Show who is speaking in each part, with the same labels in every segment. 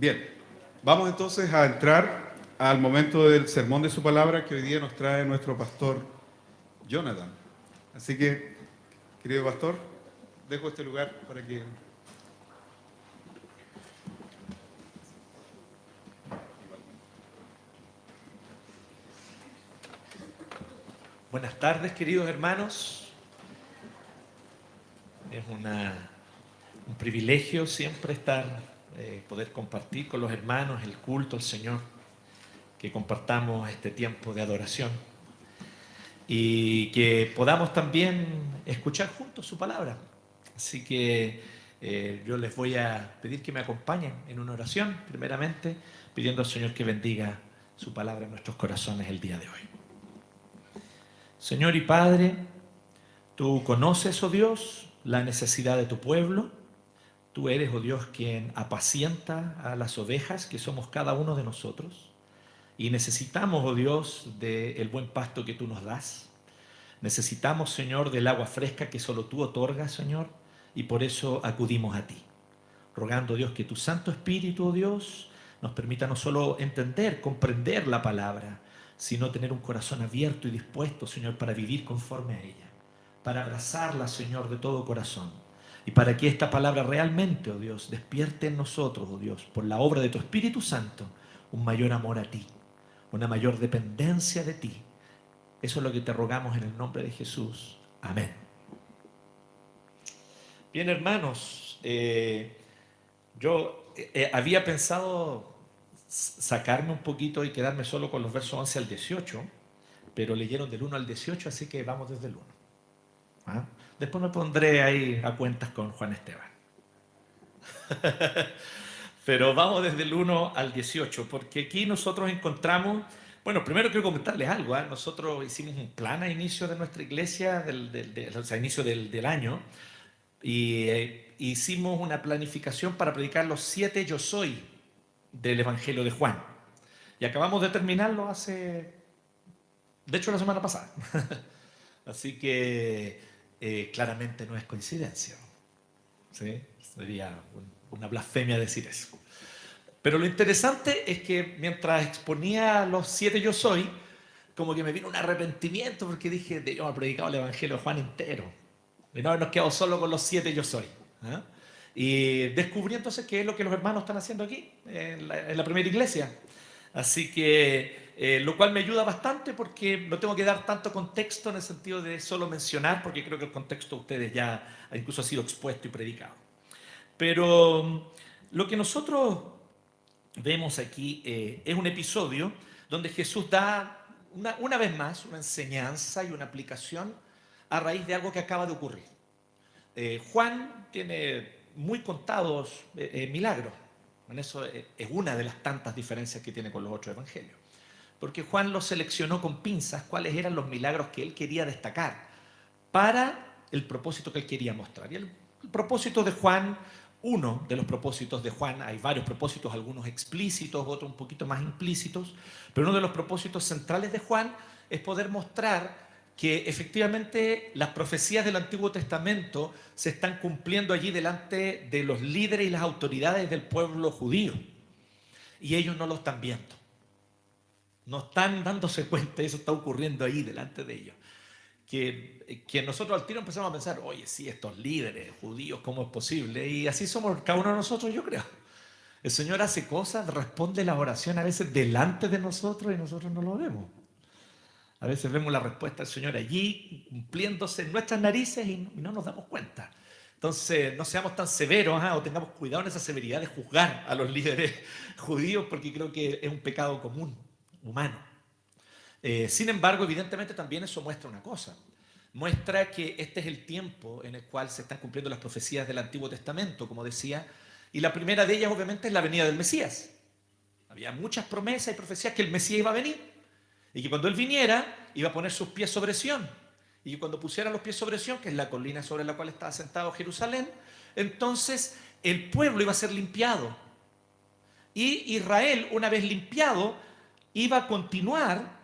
Speaker 1: Bien, vamos entonces a entrar al momento del sermón de su palabra que hoy día nos trae nuestro pastor Jonathan. Así que, querido pastor, dejo este lugar para que...
Speaker 2: Buenas tardes, queridos hermanos. Es un privilegio siempre poder compartir con los hermanos el culto al Señor, que compartamos este tiempo de adoración y que podamos también escuchar juntos su palabra. Así que yo les voy a pedir que me acompañen en una oración, primeramente, pidiendo al Señor que bendiga su palabra en nuestros corazones el día de hoy. Señor y Padre, tú conoces, oh Dios, la necesidad de tu pueblo. Tú eres, oh Dios, quien apacienta a las ovejas, que somos cada uno de nosotros. Y necesitamos, oh Dios, del buen pasto que tú nos das. Necesitamos, Señor, del agua fresca que solo tú otorgas, Señor, y por eso acudimos a ti, rogando, Dios, que tu Santo Espíritu, oh Dios, nos permita no solo entender, comprender la palabra, sino tener un corazón abierto y dispuesto, Señor, para vivir conforme a ella, para abrazarla, Señor, de todo corazón, y para que esta palabra realmente, oh Dios, despierte en nosotros, oh Dios, por la obra de tu Espíritu Santo, un mayor amor a ti, una mayor dependencia de ti. Eso es lo que te rogamos en el nombre de Jesús. Amén. Bien, hermanos, yo había pensado sacarme un poquito y quedarme solo con los versos 11 al 18, pero leyeron del 1 al 18, así que vamos desde el 1. ¿Ah? Después me pondré ahí a cuentas con Juan Esteban. Pero vamos desde el 1 al 18, porque aquí nosotros encontramos, bueno, primero quiero comentarles algo, ¿eh? Nosotros hicimos un plan a inicio de nuestra iglesia, o sea, a inicio del año, y hicimos una planificación para predicar los 7 yo soy del Evangelio de Juan. Y acabamos de terminarlo de hecho, la semana pasada. Así que claramente no es coincidencia. ¿Sí? Sería una blasfemia decir eso. Pero lo interesante es que mientras exponía los 7 yo soy, como que me vino un arrepentimiento porque dije, debíamos haber predicado el Evangelio de Juan entero. Y no habernos quedado solo con los 7 yo soy. ¿Ah? Y descubrí entonces qué es lo que los hermanos están haciendo aquí, en la primera iglesia. Así que, lo cual me ayuda bastante porque no tengo que dar tanto contexto en el sentido de solo mencionar, porque creo que el contexto de ustedes ya incluso ha sido expuesto y predicado. Pero lo que nosotros vemos aquí es un episodio donde Jesús da una vez más una enseñanza y una aplicación a raíz de algo que acaba de ocurrir. Juan tiene muy contados milagros. En eso es una de las tantas diferencias que tiene con los otros evangelios. Porque Juan los seleccionó con pinzas cuáles eran los milagros que él quería destacar para el propósito que él quería mostrar. Y el propósito de Juan, uno de los propósitos de Juan, hay varios propósitos, algunos explícitos, otros un poquito más implícitos, pero uno de los propósitos centrales de Juan es poder mostrar que efectivamente las profecías del Antiguo Testamento se están cumpliendo allí delante de los líderes y las autoridades del pueblo judío. Y ellos no lo están viendo. No están dándose cuenta, eso está ocurriendo ahí delante de ellos. Que nosotros al tiro empezamos a pensar, oye, sí, estos líderes judíos, ¿cómo es posible? Y así somos cada uno de nosotros, yo creo. El Señor hace cosas, responde la oración a veces delante de nosotros y nosotros no lo vemos. A veces vemos la respuesta del Señor allí, cumpliéndose en nuestras narices y no nos damos cuenta. Entonces, no seamos tan severos o tengamos cuidado en esa severidad de juzgar a los líderes judíos, porque creo que es un pecado común, humano. Sin embargo, evidentemente también eso muestra una cosa. Muestra que este es el tiempo en el cual se están cumpliendo las profecías del Antiguo Testamento, como decía, y la primera de ellas obviamente es la venida del Mesías. Había muchas promesas y profecías que el Mesías iba a venir y que cuando él viniera iba a poner sus pies sobre Sión, y que cuando pusiera los pies sobre Sión, que es la colina sobre la cual estaba sentado Jerusalén, entonces el pueblo iba a ser limpiado. Y Israel, una vez limpiado, iba a continuar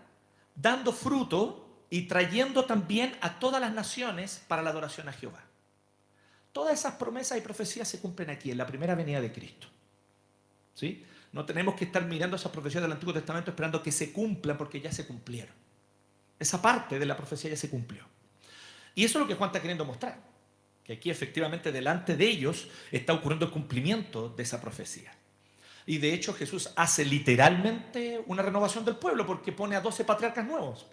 Speaker 2: dando fruto y trayendo también a todas las naciones para la adoración a Jehová. Todas esas promesas y profecías se cumplen aquí, en la primera venida de Cristo. ¿sí? No tenemos que estar mirando esas profecías del Antiguo Testamento esperando que se cumplan porque ya se cumplieron. Esa parte de la profecía ya se cumplió. Y eso es lo que Juan está queriendo mostrar, que aquí efectivamente delante de ellos está ocurriendo el cumplimiento de esa profecía. Y de hecho Jesús hace literalmente una renovación del pueblo porque pone a 12 patriarcas nuevos.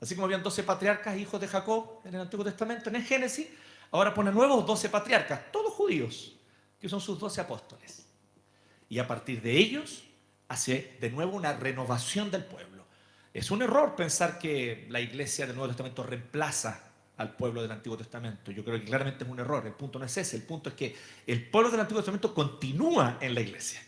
Speaker 2: Así como habían 12 patriarcas, hijos de Jacob en el Antiguo Testamento, en el Génesis, ahora pone nuevos 12 patriarcas, todos judíos, que son sus 12 apóstoles. Y a partir de ellos hace de nuevo una renovación del pueblo. Es un error pensar que la iglesia del Nuevo Testamento reemplaza al pueblo del Antiguo Testamento. Yo creo que claramente es un error. El punto no es ese. El punto es que el pueblo del Antiguo Testamento continúa en la iglesia.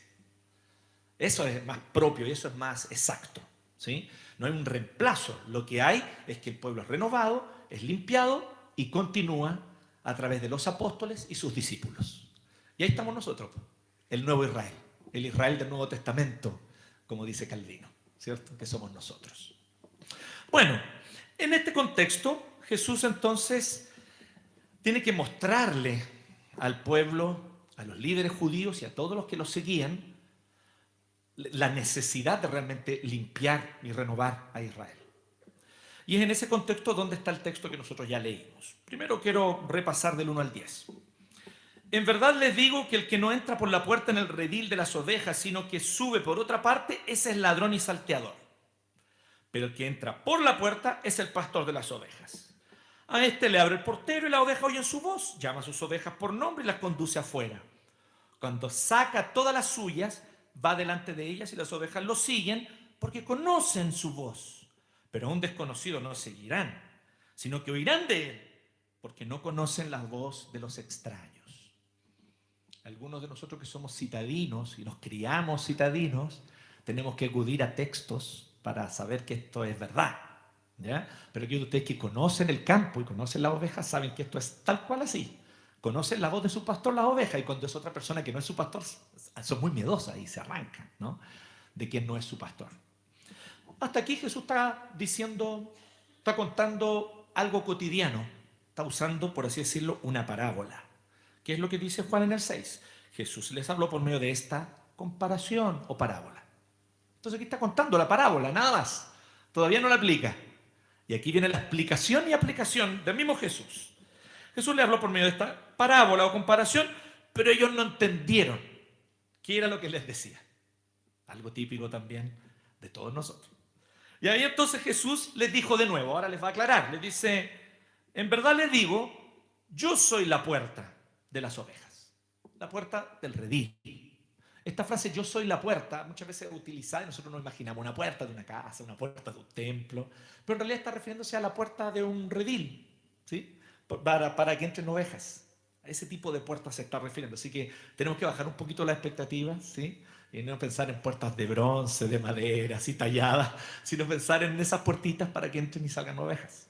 Speaker 2: Eso es más propio y eso es más exacto, ¿sí? No hay un reemplazo. Lo que hay es que el pueblo es renovado, es limpiado y continúa a través de los apóstoles y sus discípulos. Y ahí estamos nosotros, el nuevo Israel, el Israel del Nuevo Testamento, como dice Calvino, ¿cierto? Que somos nosotros. Bueno, en este contexto, Jesús entonces tiene que mostrarle al pueblo, a los líderes judíos y a todos los que los seguían, la necesidad de realmente limpiar y renovar a Israel. Y es en ese contexto donde está el texto que nosotros ya leímos. Primero quiero repasar del 1 al 10. En verdad les digo que el que no entra por la puerta en el redil de las ovejas, sino que sube por otra parte, ese es ladrón y salteador. Pero el que entra por la puerta es el pastor de las ovejas. A este le abre el portero y la oveja oye su voz, llama a sus ovejas por nombre y las conduce afuera. Cuando saca todas las suyas, va delante de ellas y las ovejas lo siguen porque conocen su voz. Pero a un desconocido no seguirán, sino que oirán de él, porque no conocen la voz de los extraños. Algunos de nosotros que somos citadinos y nos criamos citadinos, tenemos que acudir a textos para saber que esto es verdad, ¿ya? Pero aquellos de ustedes que conocen el campo y conocen las ovejas saben que esto es tal cual así. Conocen la voz de su pastor, las ovejas, y cuando es otra persona que no es su pastor, son muy miedosas y se arrancan, ¿no? De quien no es su pastor. Hasta aquí Jesús está diciendo, está contando algo cotidiano, está usando, por así decirlo, una parábola. ¿Qué es lo que dice Juan en el 6? Jesús les habló por medio de esta comparación o parábola. Entonces aquí está contando la parábola, nada más. Todavía no la aplica. Y aquí viene la explicación y aplicación del mismo Jesús. Jesús le habló por medio de esta parábola o comparación, pero ellos no entendieron qué era lo que les decía. Algo típico también de todos nosotros. Y ahí entonces Jesús les dijo de nuevo, ahora les va a aclarar, les dice, en verdad les digo, yo soy la puerta de las ovejas, la puerta del redil. Esta frase, yo soy la puerta, muchas veces es utilizada y nosotros nos imaginamos una puerta de una casa, una puerta de un templo, pero en realidad está refiriéndose a la puerta de un redil, ¿sí? Para que entren ovejas. A ese tipo de puertas se está refiriendo. Así que tenemos que bajar un poquito las expectativas, ¿sí? Y no pensar en puertas de bronce, de madera, así talladas, sino pensar en esas puertitas para que entren y salgan ovejas.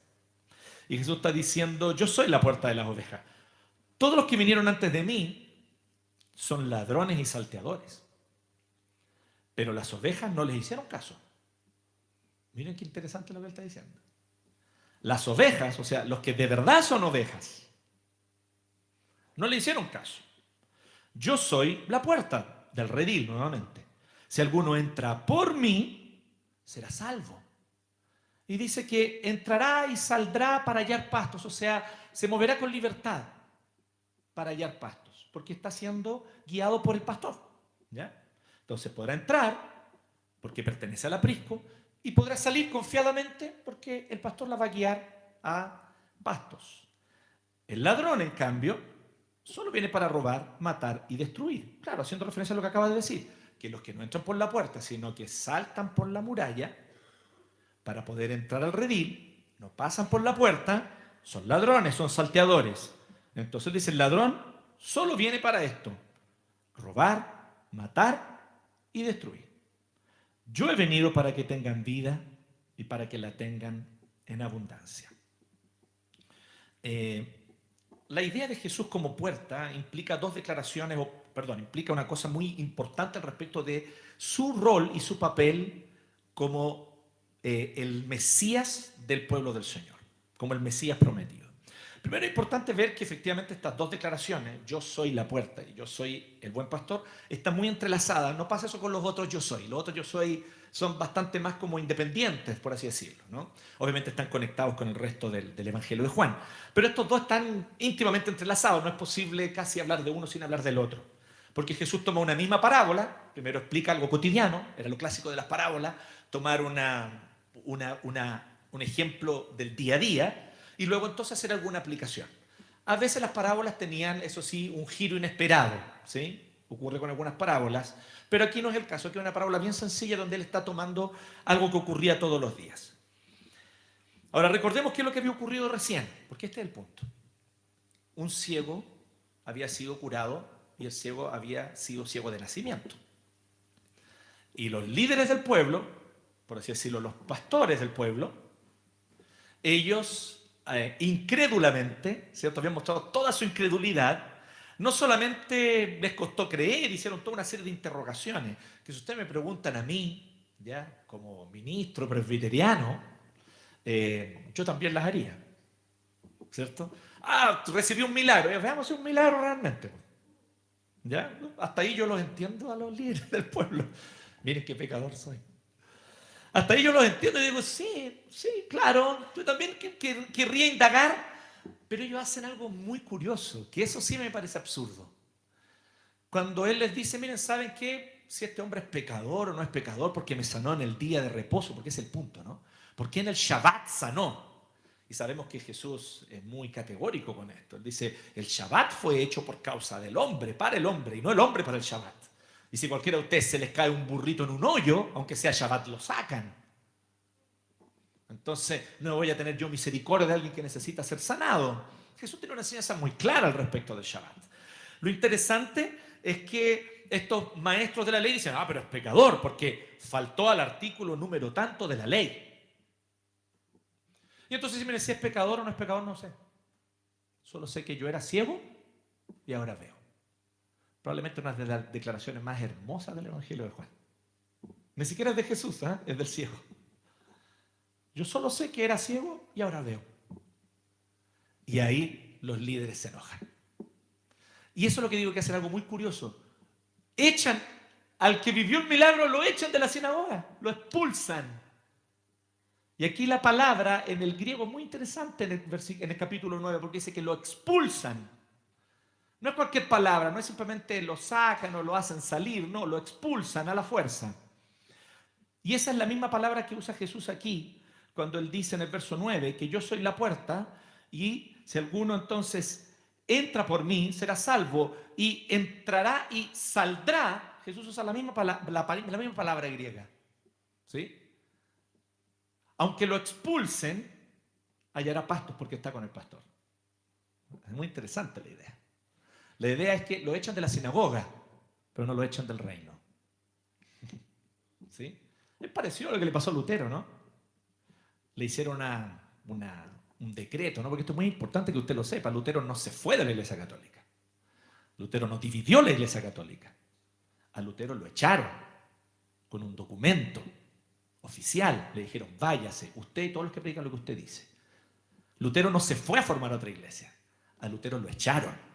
Speaker 2: Y Jesús está diciendo, yo soy la puerta de las ovejas. Todos los que vinieron antes de mí son ladrones y salteadores. Pero las ovejas no les hicieron caso. Miren qué interesante lo que él está diciendo. Las ovejas, o sea, los que de verdad son ovejas, no le hicieron caso. Yo soy la puerta del redil, nuevamente. Si alguno entra por mí, será salvo. Y dice que entrará y saldrá para hallar pastos, o sea, se moverá con libertad para hallar pastos, porque está siendo guiado por el pastor, ¿ya? Entonces podrá entrar, porque pertenece al aprisco, y podrá salir confiadamente porque el pastor la va a guiar a pastos. El ladrón, en cambio, solo viene para robar, matar y destruir. Claro, haciendo referencia a lo que acaba de decir, que los que no entran por la puerta, sino que saltan por la muralla para poder entrar al redil, no pasan por la puerta, son ladrones, son salteadores. Entonces dice, el ladrón solo viene para esto, robar, matar y destruir. Yo he venido para que tengan vida y para que la tengan en abundancia. La idea de Jesús como puerta implica dos declaraciones, implica una cosa muy importante al respecto de su rol y su papel como el Mesías del pueblo del Señor, como el Mesías prometido. Primero es importante ver que efectivamente estas dos declaraciones, yo soy la puerta y yo soy el buen pastor, están muy entrelazadas. No pasa eso con los otros yo soy. Los otros yo soy son bastante más como independientes, por así decirlo, ¿no? Obviamente están conectados con el resto del Evangelio de Juan. Pero estos dos están íntimamente entrelazados. No es posible casi hablar de uno sin hablar del otro. Porque Jesús toma una misma parábola, primero explica algo cotidiano, era lo clásico de las parábolas, tomar un ejemplo del día a día, y luego entonces hacer alguna aplicación. A veces las parábolas tenían, eso sí, un giro inesperado, ¿sí? Ocurre con algunas parábolas, pero aquí no es el caso, aquí es una parábola bien sencilla donde él está tomando algo que ocurría todos los días. Ahora recordemos qué es lo que había ocurrido recién, porque este es el punto. Un ciego había sido curado y el ciego había sido ciego de nacimiento. Y los líderes del pueblo, por así decirlo, los pastores del pueblo, ellos incrédulamente, ¿cierto? Habían mostrado toda su incredulidad. No solamente les costó creer, hicieron toda una serie de interrogaciones, que si ustedes me preguntan a mí, ya como ministro presbiteriano, yo también las haría, ¿cierto? Recibí un milagro, veamos si es un milagro realmente. ¿Ya? Hasta ahí yo los entiendo a los líderes del pueblo. Miren qué pecador soy. Hasta ahí yo los entiendo y digo, sí, claro, yo también querría indagar, pero ellos hacen algo muy curioso, que eso sí me parece absurdo. Cuando él les dice, miren, ¿saben qué? Si este hombre es pecador o no es pecador, porque me sanó en el día de reposo, porque es el punto, ¿no? ¿Por qué en el Shabbat sanó? Y sabemos que Jesús es muy categórico con esto. Él dice, el Shabbat fue hecho por causa del hombre, para el hombre, y no el hombre para el Shabbat. Y si cualquiera de ustedes se les cae un burrito en un hoyo, aunque sea Shabbat, lo sacan. Entonces, no voy a tener yo misericordia de alguien que necesita ser sanado. Jesús tiene una enseñanza muy clara al respecto del Shabbat. Lo interesante es que estos maestros de la ley dicen, pero es pecador, porque faltó al artículo número tanto de la ley. Y entonces, si es pecador o no es pecador, no sé. Solo sé que yo era ciego y ahora veo. Probablemente una de las declaraciones más hermosas del Evangelio de Juan. Ni siquiera es de Jesús, es del ciego. Yo solo sé que era ciego y ahora veo. Y ahí los líderes se enojan. Y eso es lo que digo, que hacen algo muy curioso. Echan al que vivió el milagro, lo echan de la sinagoga, lo expulsan. Y aquí la palabra en el griego es muy interesante en el capítulo 9, porque dice que lo expulsan. No es cualquier palabra, no es simplemente lo sacan o lo hacen salir, no, lo expulsan a la fuerza. Y esa es la misma palabra que usa Jesús aquí, cuando él dice en el verso 9, que yo soy la puerta y si alguno entonces entra por mí, será salvo y entrará y saldrá. Jesús usa la misma palabra griega. ¿Sí? Aunque lo expulsen, hallará pastos porque está con el pastor. Es muy interesante la idea. La idea es que lo echan de la sinagoga, pero no lo echan del reino. ¿Sí? Es parecido a lo que le pasó a Lutero, ¿no? Le hicieron un decreto, ¿no? Porque esto es muy importante que usted lo sepa. Lutero no se fue de la Iglesia Católica. Lutero no dividió la Iglesia Católica. A Lutero lo echaron con un documento oficial. Le dijeron, váyase, usted y todos los que predican lo que usted dice. Lutero no se fue a formar otra iglesia. A Lutero lo echaron.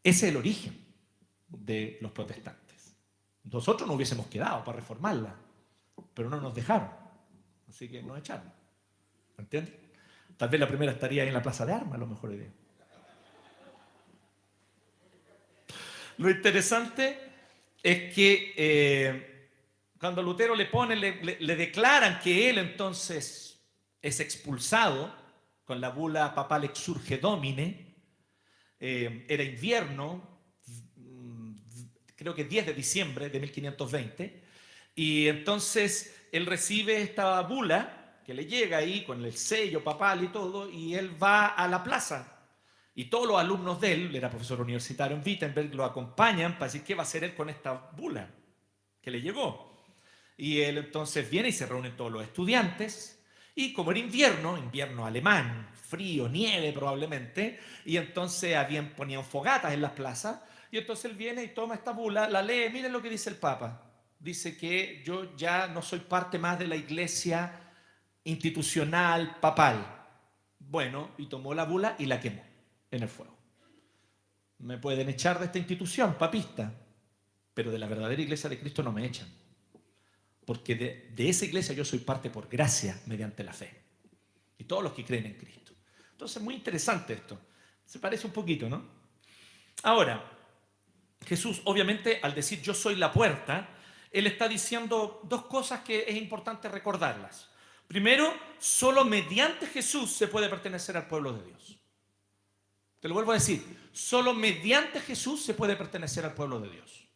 Speaker 2: Ese es el origen de los protestantes. Nosotros no hubiésemos quedado para reformarla, pero no nos dejaron. Así que nos echaron. ¿Entiendes? Tal vez la primera estaría ahí en la Plaza de Armas, a lo mejor idea. Lo interesante es que cuando Lutero le declaran que él entonces es expulsado con la bula papal Exsurge Domine, era invierno, creo que 10 de diciembre de 1520, y entonces él recibe esta bula que le llega ahí con el sello papal y todo, y él va a la plaza. Y todos los alumnos de él, era profesor universitario en Wittenberg, lo acompañan para decir qué va a hacer él con esta bula que le llegó. Y él entonces viene y se reúnen todos los estudiantes. Y como era invierno alemán, frío, nieve probablemente, y entonces ponían fogatas en las plazas, y entonces él viene y toma esta bula, la lee, miren lo que dice el Papa. Dice que yo ya no soy parte más de la iglesia institucional papal. Bueno, y tomó la bula y la quemó en el fuego. Me pueden echar de esta institución, papista, pero de la verdadera iglesia de Cristo no me echan. Porque de esa iglesia yo soy parte por gracia mediante la fe. Y todos los que creen en Cristo. Entonces, muy interesante esto. Se parece un poquito, ¿no? Ahora, Jesús, obviamente, al decir yo soy la puerta, Él está diciendo dos cosas que es importante recordarlas. Primero, solo mediante Jesús se puede pertenecer al pueblo de Dios. Te lo vuelvo a decir, solo mediante Jesús se puede pertenecer al pueblo de Dios.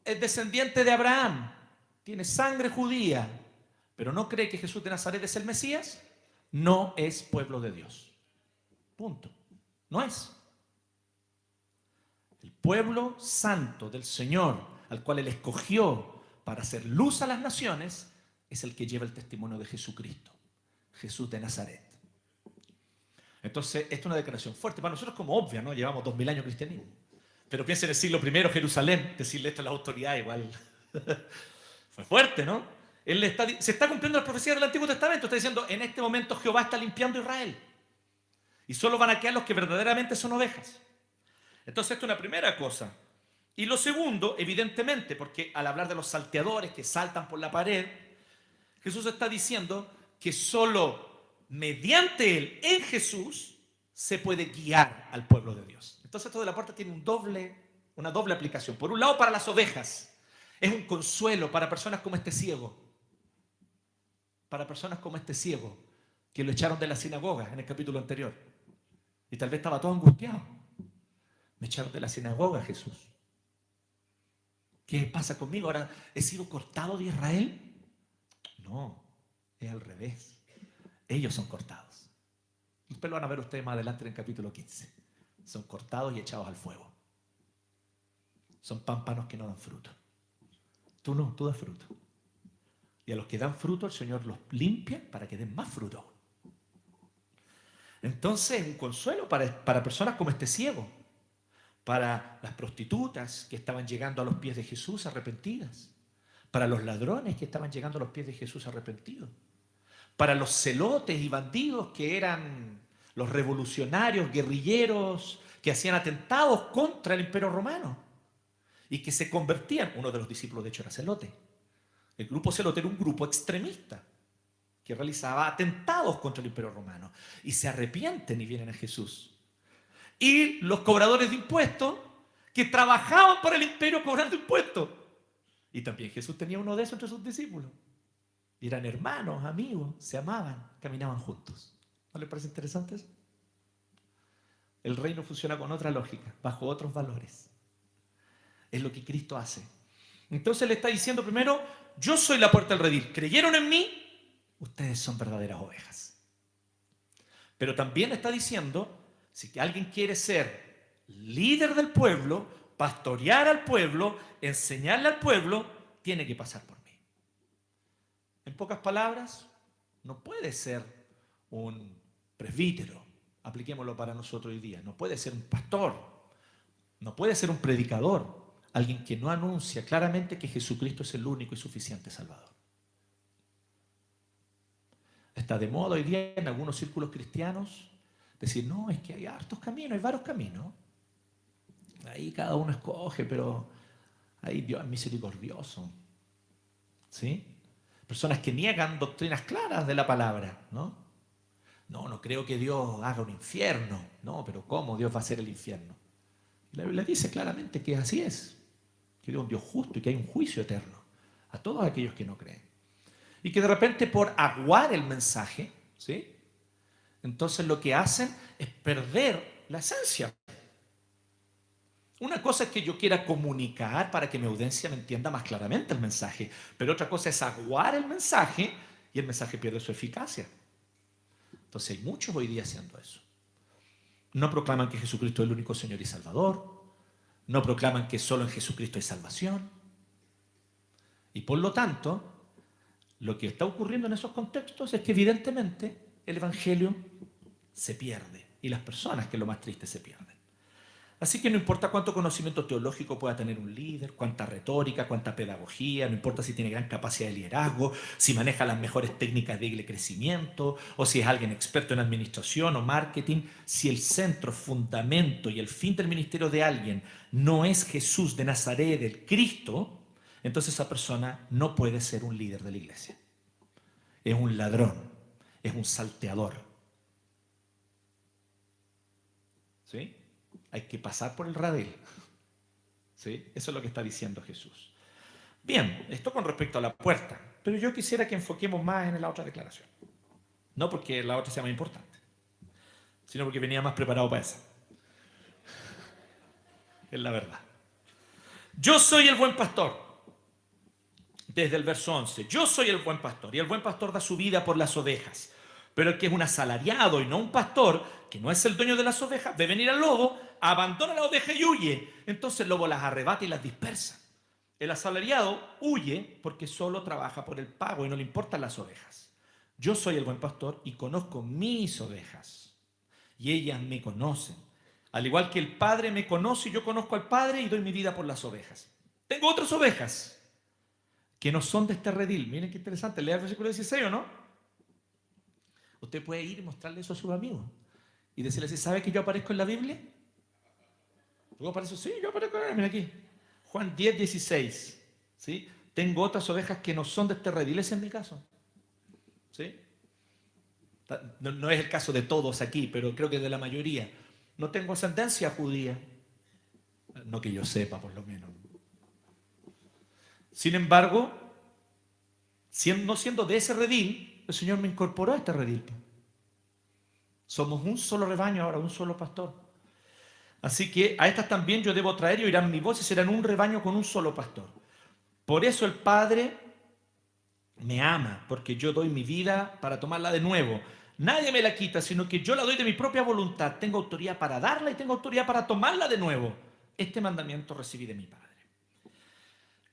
Speaker 2: Es descendiente de Abraham, tiene sangre judía, pero no cree que Jesús de Nazaret es el Mesías, no es pueblo de Dios. Punto. No es. El pueblo santo del Señor, al cual Él escogió para hacer luz a las naciones, es el que lleva el testimonio de Jesucristo, Jesús de Nazaret. Entonces, esta es una declaración fuerte. Para nosotros como obvia, ¿no? Llevamos 2000 años de cristianismo. Pero piensa en el siglo I, Jerusalén, decirle esto a las autoridades igual. Fue fuerte, ¿no? Se está cumpliendo la profecía del Antiguo Testamento. Está diciendo, en este momento Jehová está limpiando Israel. Y solo van a quedar los que verdaderamente son ovejas. Entonces, esto es una primera cosa. Y lo segundo, evidentemente, porque al hablar de los salteadores que saltan por la pared, Jesús está diciendo que solo mediante Él, en Jesús, se puede guiar al pueblo de Dios. Entonces, esto de la puerta tiene una doble aplicación. Por un lado, para las ovejas. Es un consuelo para personas como este ciego. Para personas como este ciego, que lo echaron de la sinagoga en el capítulo anterior. Y tal vez estaba todo angustiado. Me echaron de la sinagoga, Jesús. ¿Qué pasa conmigo? ¿Ahora he sido cortado de Israel? No, es al revés. Ellos son cortados. Después lo van a ver ustedes más adelante en el capítulo 15. Son cortados y echados al fuego. Son pámpanos que no dan fruto. Tú no, tú das fruto. Y a los que dan fruto, el Señor los limpia para que den más fruto. Entonces, un consuelo para personas como este ciego. Para las prostitutas que estaban llegando a los pies de Jesús arrepentidas. Para los ladrones que estaban llegando a los pies de Jesús arrepentidos. Para los celotes y bandidos que eran los revolucionarios, guerrilleros, que hacían atentados contra el Imperio Romano y que se convertían. Uno de los discípulos, de hecho, era celote. El grupo celote era un grupo extremista que realizaba atentados contra el Imperio Romano y se arrepienten y vienen a Jesús. Y los cobradores de impuestos que trabajaban para el imperio cobrando impuestos. Y también Jesús tenía uno de esos entre sus discípulos. Y eran hermanos, amigos, se amaban, caminaban juntos. ¿No les parece interesante eso? El reino funciona con otra lógica, bajo otros valores. Es lo que Cristo hace. Entonces le está diciendo primero, yo soy la puerta del redil. ¿Creyeron en mí? Ustedes son verdaderas ovejas. Pero también está diciendo, si alguien quiere ser líder del pueblo, pastorear al pueblo, enseñarle al pueblo, tiene que pasar por mí. En pocas palabras, no puede ser un presbítero, apliquémoslo para nosotros hoy día, no puede ser un pastor, no puede ser un predicador, alguien que no anuncia claramente que Jesucristo es el único y suficiente Salvador. Está de moda hoy día en algunos círculos cristianos decir, no, es que hay hartos caminos, hay varios caminos. Ahí cada uno escoge, pero ahí Dios es misericordioso. ¿Sí? Personas que niegan doctrinas claras de la palabra, ¿no? No creo que Dios haga un infierno. No, pero ¿cómo Dios va a hacer el infierno? La Biblia dice claramente que así es. Que Dios es un Dios justo y que hay un juicio eterno a todos aquellos que no creen. Y que de repente por aguar el mensaje, ¿sí? Entonces lo que hacen es perder la esencia. Una cosa es que yo quiera comunicar para que mi audiencia me entienda más claramente el mensaje, pero otra cosa es aguar el mensaje y el mensaje pierde su eficacia. Entonces hay muchos hoy día haciendo eso. No proclaman que Jesucristo es el único Señor y Salvador, no proclaman que solo en Jesucristo hay salvación. Y por lo tanto, lo que está ocurriendo en esos contextos es que evidentemente el Evangelio se pierde y las personas, que es lo más triste, se pierden. Así que no importa cuánto conocimiento teológico pueda tener un líder, cuánta retórica, cuánta pedagogía, no importa si tiene gran capacidad de liderazgo, si maneja las mejores técnicas de crecimiento, o si es alguien experto en administración o marketing, si el centro, fundamento y el fin del ministerio de alguien no es Jesús de Nazaret, el Cristo, entonces esa persona no puede ser un líder de la iglesia. Es un ladrón, es un salteador. ¿Sí? Hay que pasar por el radil. ¿Sí? Eso es lo que está diciendo Jesús. Bien, esto con respecto a la puerta. Pero yo quisiera que enfoquemos más en la otra declaración. No porque la otra sea más importante, sino porque venía más preparado para esa. Es la verdad. Yo soy el buen pastor. Desde el verso 11. Yo soy el buen pastor. Y el buen pastor da su vida por las ovejas. Pero el que es un asalariado y no un pastor, que no es el dueño de las ovejas, ve venir al lobo, abandona la oveja y huye. Entonces el lobo las arrebata y las dispersa. El asalariado huye porque solo trabaja por el pago y no le importan las ovejas. Yo soy el buen pastor y conozco mis ovejas. Y ellas me conocen. Al igual que el Padre me conoce, yo conozco al Padre y doy mi vida por las ovejas. Tengo otras ovejas que no son de este redil. Miren qué interesante. Lea el versículo 16, ¿o no? Usted puede ir y mostrarle eso a sus amigos y decirle, ¿sabe que yo aparezco en la Biblia? ¿Tú apareces? Sí, yo aparezco. Mira aquí. Juan 10, 16. ¿Sí? Tengo otras ovejas que no son de este redil. Ese es mi caso. ¿Sí? No es el caso de todos aquí, pero creo que de la mayoría. No tengo ascendencia judía. No que yo sepa, por lo menos. Sin embargo, no siendo de ese redil, el Señor me incorporó a este redil. Somos un solo rebaño ahora, un solo pastor. Así que a estas también yo debo traer y oirán mi voz y serán un rebaño con un solo pastor. Por eso el Padre me ama, porque yo doy mi vida para tomarla de nuevo. Nadie me la quita, sino que yo la doy de mi propia voluntad. Tengo autoridad para darla y tengo autoridad para tomarla de nuevo. Este mandamiento recibí de mi Padre.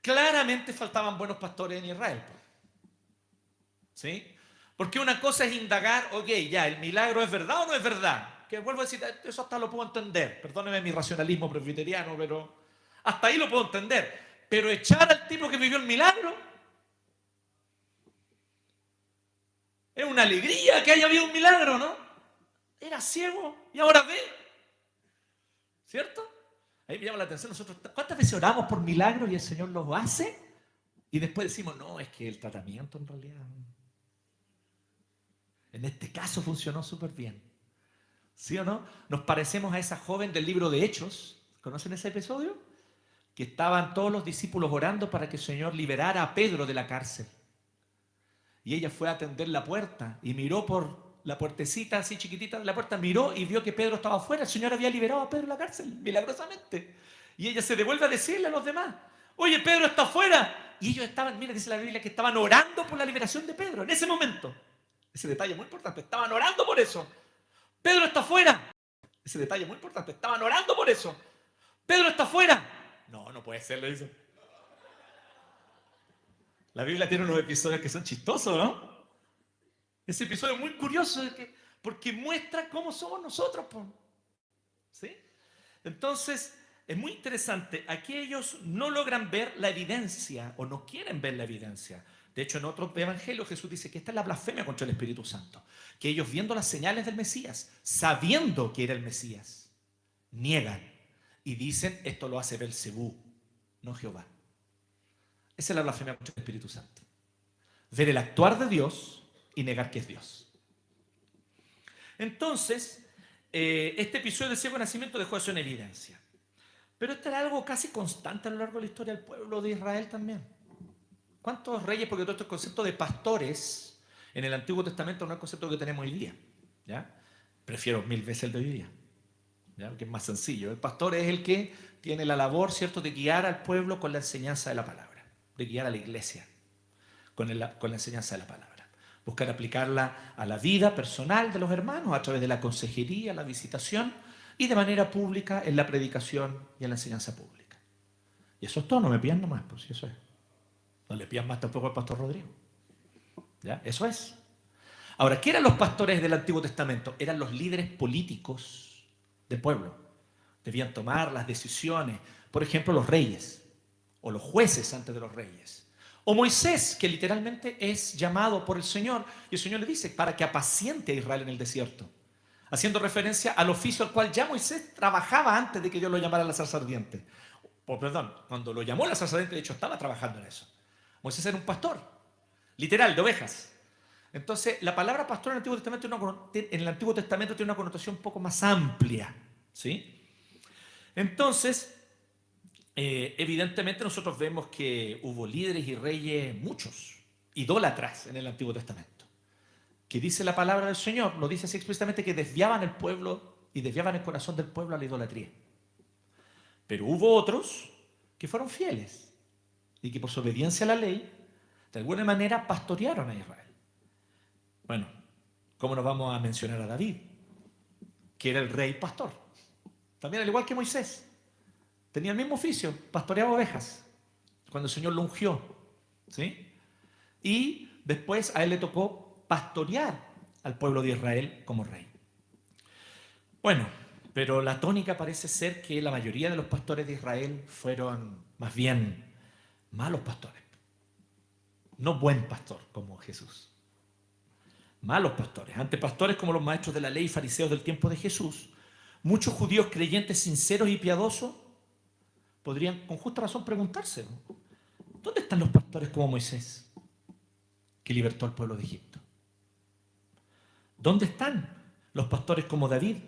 Speaker 2: Claramente faltaban buenos pastores en Israel. ¿Sí? Porque una cosa es indagar, ok, ya, ¿el milagro es verdad o no es verdad? Que vuelvo a decir, eso hasta lo puedo entender. Perdóneme mi racionalismo presbiteriano, pero hasta ahí lo puedo entender. Pero echar al tipo que vivió el milagro, es una alegría que haya habido un milagro, ¿no? Era ciego y ahora ve. ¿Cierto? Ahí me llama la atención nosotros. ¿Cuántas veces oramos por milagros y el Señor los hace? Y después decimos, no, es que el tratamiento en realidad... En este caso funcionó súper bien. ¿Sí o no? Nos parecemos a esa joven del libro de Hechos. ¿Conocen ese episodio? Que estaban todos los discípulos orando para que el Señor liberara a Pedro de la cárcel. Y ella fue a atender la puerta y miró por la puertecita así chiquitita de la puerta, miró y vio que Pedro estaba afuera. El Señor había liberado a Pedro de la cárcel, milagrosamente. Y ella se devuelve a decirle a los demás, oye, Pedro está afuera. Y ellos estaban, mira, dice la Biblia, que estaban orando por la liberación de Pedro en ese momento. Ese detalle es muy importante. Estaban orando por eso. Pedro está afuera. Ese detalle es muy importante. Estaban orando por eso. Pedro está afuera. No, no puede ser, le dice. La Biblia tiene unos episodios que son chistosos, ¿no? Ese episodio es muy curioso porque muestra cómo somos nosotros. ¿Sí? Entonces, es muy interesante. Aquí ellos no logran ver la evidencia o no quieren ver la evidencia. De hecho, en otro evangelio Jesús dice que esta es la blasfemia contra el Espíritu Santo. Que ellos viendo las señales del Mesías, sabiendo que era el Mesías, niegan y dicen, esto lo hace Belcebú, no Jehová. Esa es la blasfemia contra el Espíritu Santo. Ver el actuar de Dios y negar que es Dios. Entonces, este episodio del ciego nacimiento dejó eso en evidencia. Pero esto era algo casi constante a lo largo de la historia del pueblo de Israel también. ¿Cuántos reyes? Porque todo este concepto de pastores en el Antiguo Testamento no es el concepto que tenemos hoy día. ¿Ya? Prefiero 1000 veces el de hoy día. ¿Ya? Porque es más sencillo. El pastor es el que tiene la labor, ¿cierto?, de guiar al pueblo con la enseñanza de la palabra. De guiar a la iglesia con la enseñanza de la palabra. Buscar aplicarla a la vida personal de los hermanos a través de la consejería, la visitación y de manera pública en la predicación y en la enseñanza pública. Y eso es todo, no me pidan nomás, pues eso es. No le pidan más tampoco al pastor Rodrigo. ¿Ya? Eso es. Ahora, ¿qué eran los pastores del Antiguo Testamento? Eran los líderes políticos del pueblo. debían tomar las decisiones. Por ejemplo, los reyes o los jueces antes de los reyes. O Moisés, que literalmente es llamado por el Señor, y el Señor le dice, para que apaciente a Israel en el desierto, haciendo referencia al oficio al cual ya Moisés trabajaba antes de que Dios lo llamara a la zarza ardiente. Perdón, cuando lo llamó la zarza ardiente, de hecho, estaba trabajando en eso. Moisés era un pastor, literal, de ovejas. Entonces, la palabra pastor en el Antiguo Testamento tiene una connotación un poco más amplia, ¿sí? Entonces, evidentemente nosotros vemos que hubo líderes y reyes, muchos, idólatras en el Antiguo Testamento. Que dice la palabra del Señor, lo dice así explícitamente, que desviaban el pueblo y desviaban el corazón del pueblo a la idolatría. Pero hubo otros que fueron fieles y que por su obediencia a la ley, de alguna manera pastorearon a Israel. Bueno, ¿cómo nos vamos a mencionar a David? Que era el rey pastor. También al igual que Moisés. Tenía el mismo oficio, pastoreaba ovejas, cuando el Señor lo ungió, ¿sí? Y después a él le tocó pastorear al pueblo de Israel como rey. Bueno, pero la tónica parece ser que la mayoría de los pastores de Israel fueron más bien malos pastores. No buen pastor como Jesús. Malos pastores, antepastores como los maestros de la ley y fariseos del tiempo de Jesús. Muchos judíos creyentes sinceros y piadosos podrían con justa razón preguntarse, ¿dónde están los pastores como Moisés, que libertó al pueblo de Egipto? ¿Dónde están los pastores como David,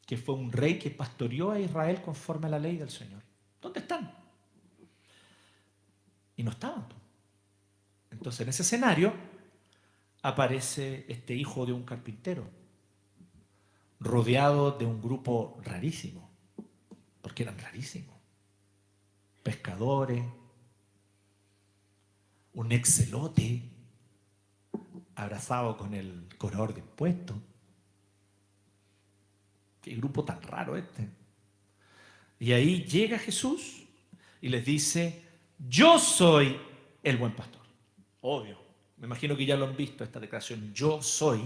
Speaker 2: que fue un rey que pastoreó a Israel conforme a la ley del Señor? ¿Dónde están? Y no estaban. Entonces, en ese escenario aparece este hijo de un carpintero, rodeado de un grupo rarísimo, porque eran rarísimos. Pescadores, un excelote, abrazado con el cobrador de impuestos. Qué grupo tan raro este. Y ahí llega Jesús y les dice, yo soy el buen pastor. Obvio, me imagino que ya lo han visto esta declaración, yo soy,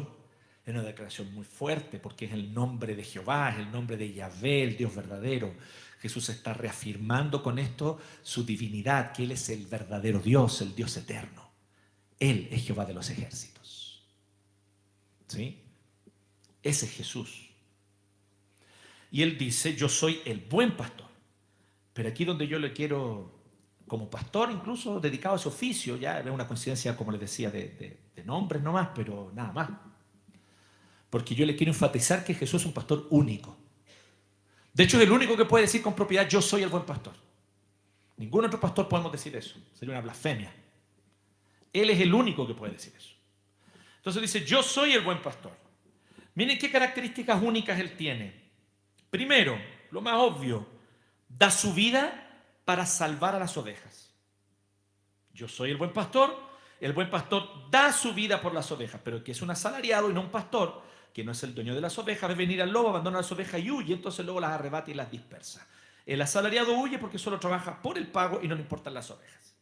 Speaker 2: es una declaración muy fuerte porque es el nombre de Jehová, es el nombre de Yahvé, el Dios verdadero. Jesús está reafirmando con esto su divinidad, que Él es el verdadero Dios, el Dios eterno. Él es Jehová de los ejércitos. ¿Sí? Ese es Jesús. Y Él dice, yo soy el buen pastor. Pero aquí donde yo le quiero, como pastor incluso dedicado a ese oficio, ya es una coincidencia, como les decía, de nombres nomás, pero nada más. Porque yo le quiero enfatizar que Jesús es un pastor único. De hecho, es el único que puede decir con propiedad, yo soy el buen pastor. Ningún otro pastor podemos decir eso. Sería una blasfemia. Él es el único que puede decir eso. Entonces dice, yo soy el buen pastor. Miren qué características únicas Él tiene. Primero, lo más obvio, da su vida para salvar a las ovejas. Yo soy el buen pastor da su vida por las ovejas, pero que es un asalariado y no un pastor, que no es el dueño de las ovejas, ve venir al lobo, abandona las ovejas y huye, entonces el lobo las arrebata y las dispersa. El asalariado huye porque solo trabaja por el pago y no le importan las ovejas.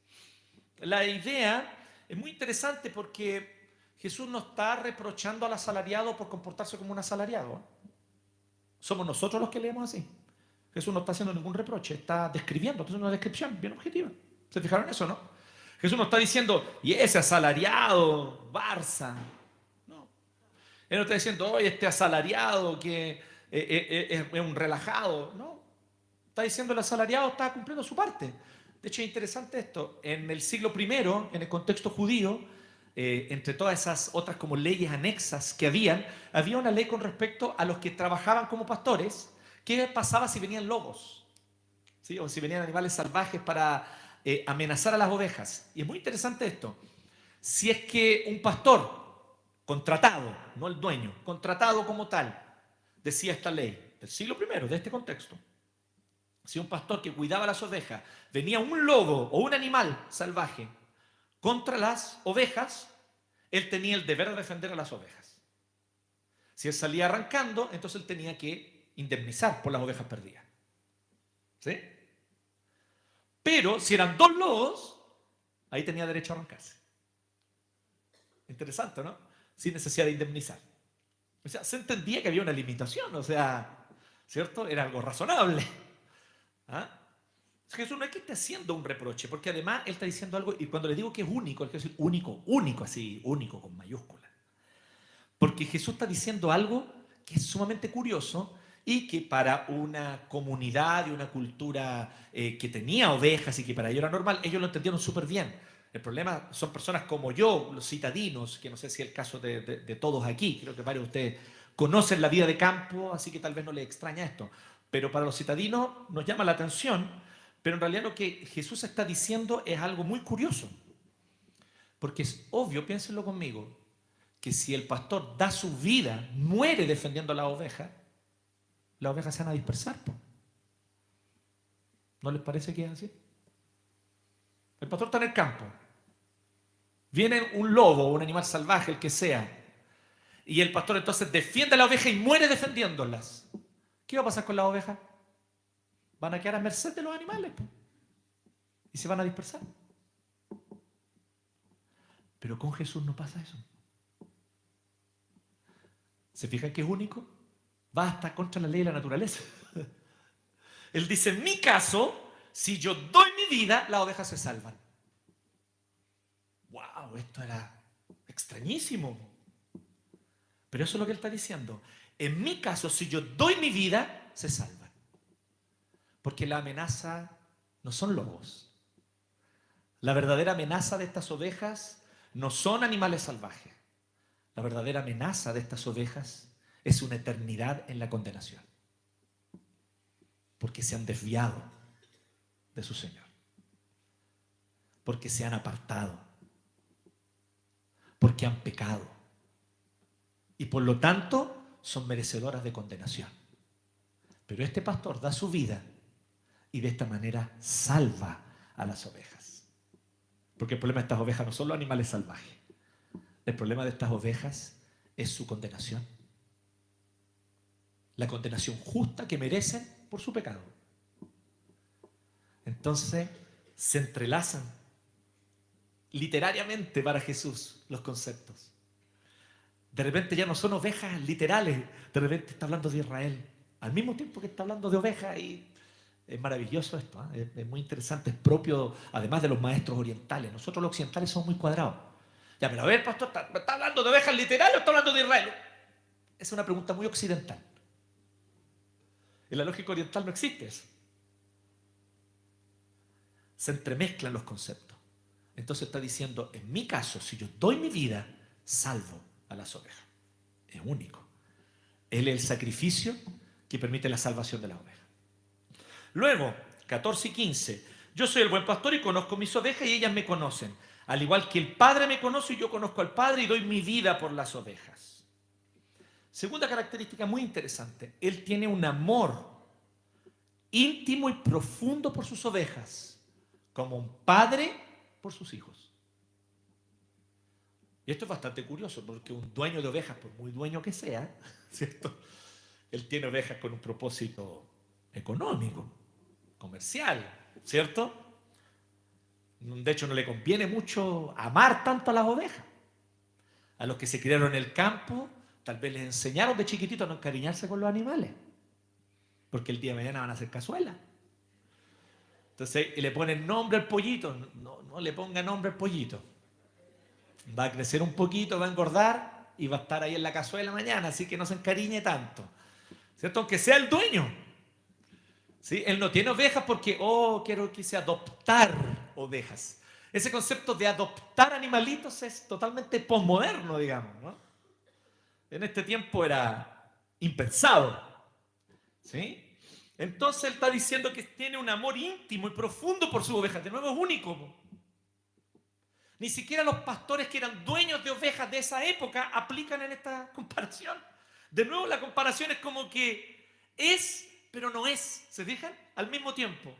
Speaker 2: La idea es muy interesante porque Jesús no está reprochando al asalariado por comportarse como un asalariado. Somos nosotros los que leemos así. Jesús no está haciendo ningún reproche, está describiendo, está haciendo una descripción bien objetiva. ¿Se fijaron en eso, no? Jesús no está diciendo, y ese asalariado, Barça. No. Él no está diciendo, oye, este asalariado que es un relajado. No. Está diciendo, el asalariado está cumpliendo su parte. De hecho, es interesante esto. En el siglo I, en el contexto judío, entre todas esas otras como leyes anexas que había una ley con respecto a los que trabajaban como pastores. ¿Qué pasaba si venían lobos? ¿Sí? O si venían animales salvajes para amenazar a las ovejas. Y es muy interesante esto. Si es que un pastor contratado, no el dueño, contratado como tal, decía esta ley del siglo I, de este contexto. Si un pastor que cuidaba las ovejas, venía un lobo o un animal salvaje contra las ovejas, él tenía el deber de defender a las ovejas. Si él salía arrancando, entonces él tenía que indemnizar por las ovejas perdidas. ¿Sí? Pero si eran dos lobos, ahí tenía derecho a arrancarse. Interesante, ¿no? Sin necesidad de indemnizar. O sea, se entendía que había una limitación. O sea, ¿cierto? Era algo razonable. ¿Ah? Jesús no es que esté haciendo un reproche, porque además Él está diciendo algo, y cuando le digo que es único, Él quiere decir único, único, así, único con mayúscula. Porque Jesús está diciendo algo que es sumamente curioso y que para una comunidad y una cultura que tenía ovejas y que para ellos era normal, ellos lo entendieron súper bien. El problema son personas como yo, los citadinos, que no sé si es el caso de todos aquí, creo que varios de ustedes conocen la vida de campo, así que tal vez no les extraña esto. Pero para los citadinos nos llama la atención, pero en realidad lo que Jesús está diciendo es algo muy curioso. Porque es obvio, piénsenlo conmigo, que si el pastor da su vida, muere defendiendo a las ovejas se van a dispersar. ¿No les parece que es así? El pastor está en el campo. Viene un lobo, un animal salvaje, el que sea, y el pastor entonces defiende a la oveja y muere defendiéndolas. ¿Qué va a pasar con las ovejas? Van a quedar a merced de los animales y se van a dispersar. Pero con Jesús no pasa eso. ¿Se fijan que es único? Va hasta contra la ley de la naturaleza. Él dice, en mi caso, si yo doy mi vida, las ovejas se salvan. ¡Wow! Esto era extrañísimo. Pero eso es lo que él está diciendo. En mi caso, si yo doy mi vida, se salvan. Porque la amenaza no son lobos. La verdadera amenaza de estas ovejas no son animales salvajes. La verdadera amenaza de estas ovejas es una eternidad en la condenación. Porque se han desviado de su Señor. Porque se han apartado. Porque han pecado. Y por lo tanto son merecedoras de condenación. Pero este pastor da su vida y de esta manera salva a las ovejas. Porque el problema de estas ovejas no son los animales salvajes. El problema de estas ovejas es su condenación. La condenación justa que merecen por su pecado. Entonces se entrelazan literariamente para Jesús los conceptos. De repente ya no son ovejas literales, de repente está hablando de Israel, al mismo tiempo que está hablando de ovejas, y es maravilloso esto, ¿eh? Es muy interesante, es propio además de los maestros orientales. Nosotros los occidentales somos muy cuadrados. Ya, pero a ver, pastor, ¿está hablando de ovejas literales o está hablando de Israel? Es una pregunta muy occidental. En la lógica oriental no existe eso. Se entremezclan los conceptos. Entonces está diciendo, en mi caso, si yo doy mi vida, salvo a las ovejas. Es único. Él es el sacrificio que permite la salvación de las ovejas. Luego, 14 y 15. Yo soy el buen pastor y conozco mis ovejas y ellas me conocen. Al igual que el Padre me conoce y yo conozco al Padre y doy mi vida por las ovejas. Segunda característica muy interesante. Él tiene un amor íntimo y profundo por sus ovejas, como un padre por sus hijos. Y esto es bastante curioso, porque un dueño de ovejas, por muy dueño que sea, ¿cierto? Él tiene ovejas con un propósito económico, comercial, ¿cierto? De hecho, no le conviene mucho amar tanto a las ovejas. A los que se criaron en el campo, tal vez les enseñaron de chiquitito a no encariñarse con los animales, porque el día de mañana van a hacer cazuela. Entonces, y le ponen nombre al pollito. No le ponga nombre al pollito. Va a crecer un poquito, va a engordar y va a estar ahí en la cazuela mañana, así que no se encariñe tanto, ¿cierto? Aunque sea el dueño. ¿Sí? Él no tiene ovejas porque, quiero que sea adoptar ovejas. Ese concepto de adoptar animalitos es totalmente posmoderno, digamos, ¿no? En este tiempo era impensado. ¿Sí? Entonces él está diciendo que tiene un amor íntimo y profundo por sus ovejas. De nuevo es único. Ni siquiera los pastores que eran dueños de ovejas de esa época aplican en esta comparación. De nuevo la comparación es como que es, pero no es. ¿Se fijan? Al mismo tiempo.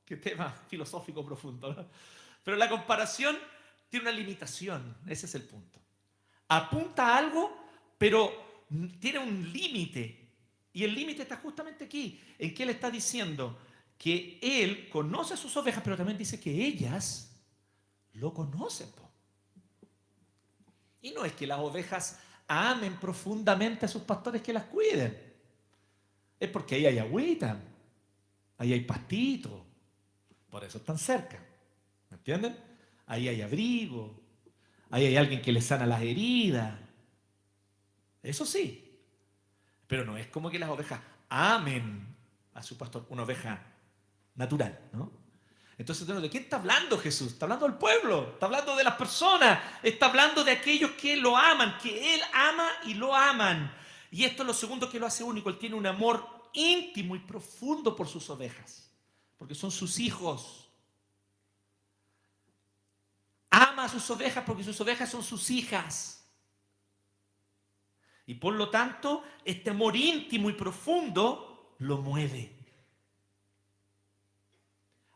Speaker 2: Qué tema filosófico profundo, ¿no? Pero la comparación tiene una limitación. Ese es el punto. Apunta a algo, pero tiene un límite. Y el límite está justamente aquí, en que él está diciendo que él conoce a sus ovejas, pero también dice que ellas lo conocen. Y no es que las ovejas amen profundamente a sus pastores que las cuiden. es porque ahí hay agüita, ahí hay pastito, por eso están cerca. ¿Me entienden? Ahí hay abrigo, ahí hay alguien que les sana las heridas. Eso sí, pero no es como que las ovejas amen a su pastor, una oveja natural, ¿no? Entonces, ¿de quién está hablando Jesús? Está hablando del pueblo, está hablando de las personas, está hablando de aquellos que lo aman, que Él ama y lo aman. Y esto es lo segundo que lo hace único. Él tiene un amor íntimo y profundo por sus ovejas, porque son sus hijos. Ama a sus ovejas porque sus ovejas son sus hijas. Y por lo tanto, este amor íntimo y profundo lo mueve.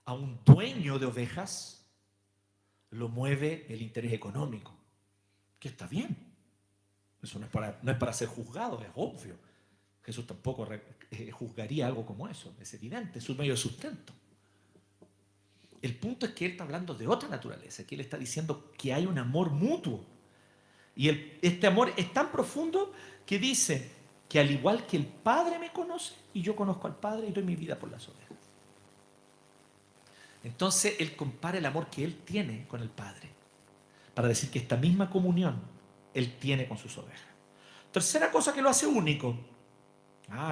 Speaker 2: A un dueño de ovejas lo mueve el interés económico, que está bien. Eso no es para ser juzgado, es obvio. Jesús tampoco juzgaría algo como eso, es evidente, es un medio de sustento. El punto es que Él está hablando de otra naturaleza, que Él está diciendo que hay un amor mutuo. Y este amor es tan profundo que dice que al igual que el Padre me conoce y yo conozco al Padre y doy mi vida por las ovejas. Entonces Él compara el amor que Él tiene con el Padre para decir que esta misma comunión Él tiene con sus ovejas. Tercera cosa que lo hace único.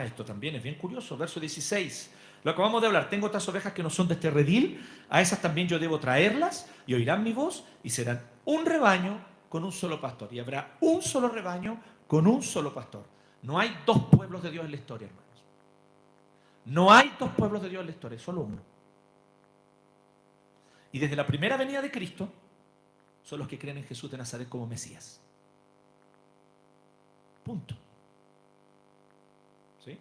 Speaker 2: Esto también es bien curioso. Verso 16. Lo acabamos de hablar. Tengo otras ovejas que no son de este redil. A esas también yo debo traerlas y oirán mi voz y serán un rebaño con un solo pastor. Y habrá un solo rebaño con un solo pastor. No hay dos pueblos de Dios en la historia, hermanos. No hay dos pueblos de Dios en la historia, solo uno. Y desde la primera venida de Cristo son los que creen en Jesús de Nazaret como Mesías. Punto. ¿Sí?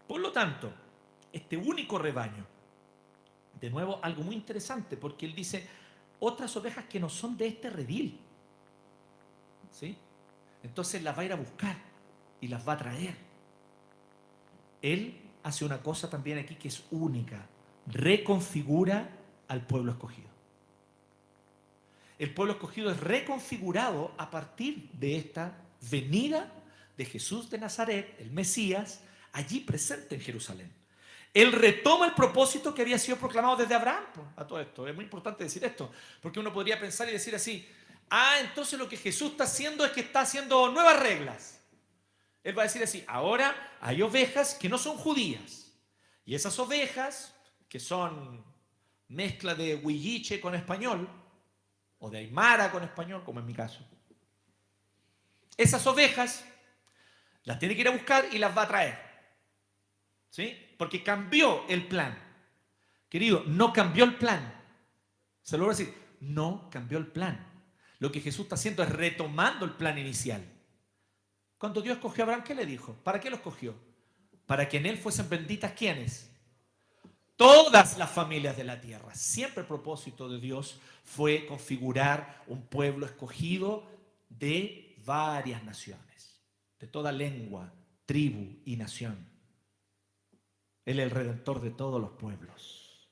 Speaker 2: Por lo tanto, este único rebaño, de nuevo algo muy interesante, porque Él dice, otras ovejas que no son de este redil. ¿Sí? Entonces las va a ir a buscar y las va a traer. Él hace una cosa también aquí que es única, reconfigura al pueblo escogido. El pueblo escogido es reconfigurado a partir de esta venida de Jesús de Nazaret, el Mesías, allí presente en Jerusalén. Él retoma el propósito que había sido proclamado desde Abraham. A todo esto, es muy importante decir esto, porque uno podría pensar y decir así, entonces lo que Jesús está haciendo es que está haciendo nuevas reglas. Él va a decir así, ahora hay ovejas que no son judías, y esas ovejas que son mezcla de huilliche con español, o de aymara con español, como en mi caso. Esas ovejas las tiene que ir a buscar y las va a traer. ¿Sí? Porque cambió el plan. Querido, no cambió el plan. Se lo voy a decir, no cambió el plan. Lo que Jesús está haciendo es retomando el plan inicial. Cuando Dios escogió a Abraham, ¿qué le dijo? ¿Para qué lo escogió? Para que en él fuesen benditas, ¿quiénes? Todas las familias de la tierra. Siempre el propósito de Dios fue configurar un pueblo escogido de varias naciones, de toda lengua, tribu y nación. Él es el redentor de todos los pueblos.